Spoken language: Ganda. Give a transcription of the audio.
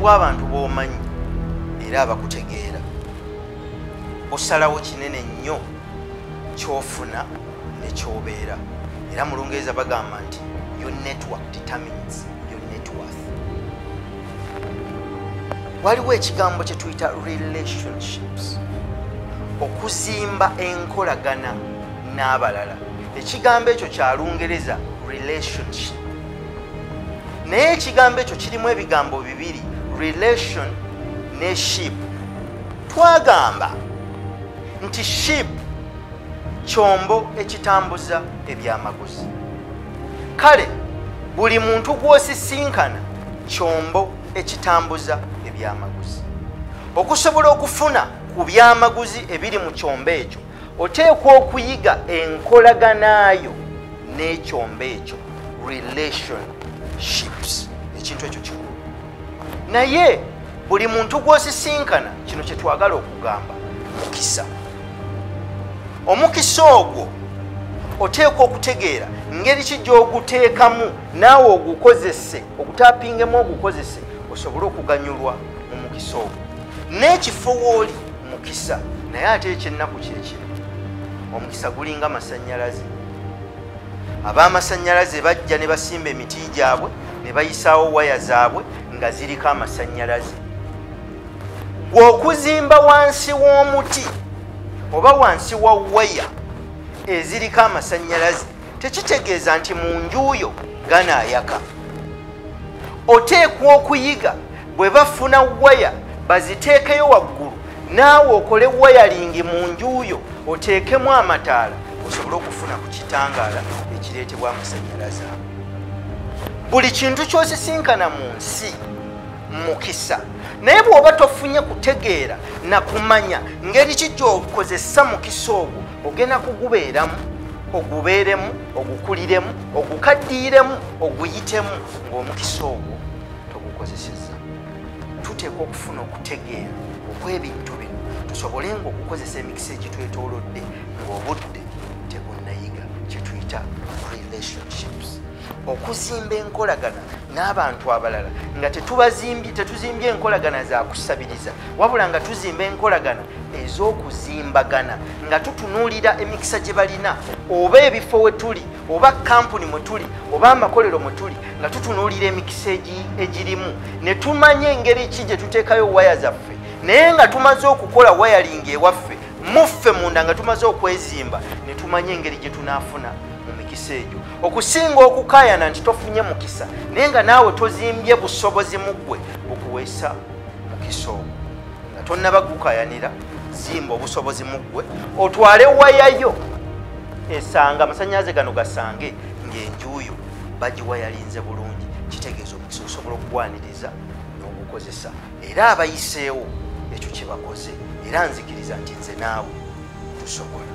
bw'abantu b'omanyi era abakutegeera osalawo kinene nnyo ky'ofuna ne ky'obeera. Era mu Lungereza bagamba nti your network determines your net worth. Waliwo ekigambo kye tuyita relationships, okuzimba enkolagana n'abalala. Ekigambo ekyo kya Lungereza relationship, naye ekigambo ekyo kirimu ebigambo bibiri, relation ne ship. Twagamba nti ship kyombo ekitambuza ebyamaguzi. Kale buli muntu gw'osisinkana kyombo ekitambuza ebyamaguzi. Okusobola okufuna ku byamaguzi ebiri mu kyombo ekyo, oteekwa okuyiga enkolaganayo n'ekyombo ekyo, relationships. Ekintu ekyo kikulu. Naye buli muntu gw'osisinkana, kino kye twagala okugamba, mukisa. Omukisa ogwo oteekwa okutegeera ngeri ki gy'oguteekamu naawe ogukozese, ogutaapingemu ogukozese, osobole okuganyulwa mu mukisa ogwo. N'ekifo w'oli mukisa, naye ate ekyennaku kyekino omukisa gulinga masannyalaze. Ab'amasannyalaze bajja ne basimba emiti gyabwe ne bayisaawo waya zaabwe nga ziriko amasannyalaze. Gw'okuzimba wansi w'omuti oba wansi wa waya eziriko amasannyalaze tekitegeeza nti mu njuuyo ganaayaka. Oteekwa okuyiga bwe bafuna waya baziteekeyo waggulu, naawe okole wayalingi mu njuuyo oteekemu amataala osobole okufuna ku kitangaala ekireetebwa amasannyalaze. Buli kintu ky'osisinkana mu nsi mukisa, naye bw'oba tofunye kutegeera na kumanya ngeri ki gy'okozesa mukisa ogwo, ogenda kugubeeramu, ogubeeremu, ogukuliremu, ogukaddiiremu, oguyitemu ng'omukisa ogwo togukozesezza. Tuteekwa okufuna okutegeera okw'ebintu bino tusobolenga okukozesa emikisa egitwetoolodde ng'obudde tegunnayiga, kye tuyita relationships. Okuzimba enkolagana n'abantu abalala nga tetuzimbye enkolagana za kusabiriza, wabula nga tuzimba enkolagana ez'okuzimbagana nga tutunuulira emikisa gye balina, oba ebifo we tuli, oba kampuni mwe tuli, oba amakolero mwe tuli, nga tutunuulira emikisa egirimu ne tumanya engeri ki gye tuteekayo waya zaffe, naye nga tumaze okukola wayalingi ewaffe muffe munda nga tumaze okwezimba ne tumanya engeri gye tunaafuna mu mikisa egyo. Okusinga okukaayana nti tofunye mukisa naye nga naawe tozimbye busobozi mu ggwe okuweesa mukisa ogwo, nga tonnaba gukaayanira, zimba obusobozi mu ggwe, otwale wayayo esanga amasannyalaze gano gasange ng'enjuuyo bagiwayalinze bulungi. Kitegeeza omukisa osobola okugwaniriza n'ogukozesa, era abayiseewo ekyo kye bakoze, era nzikiriza nti nze naawe tusobola.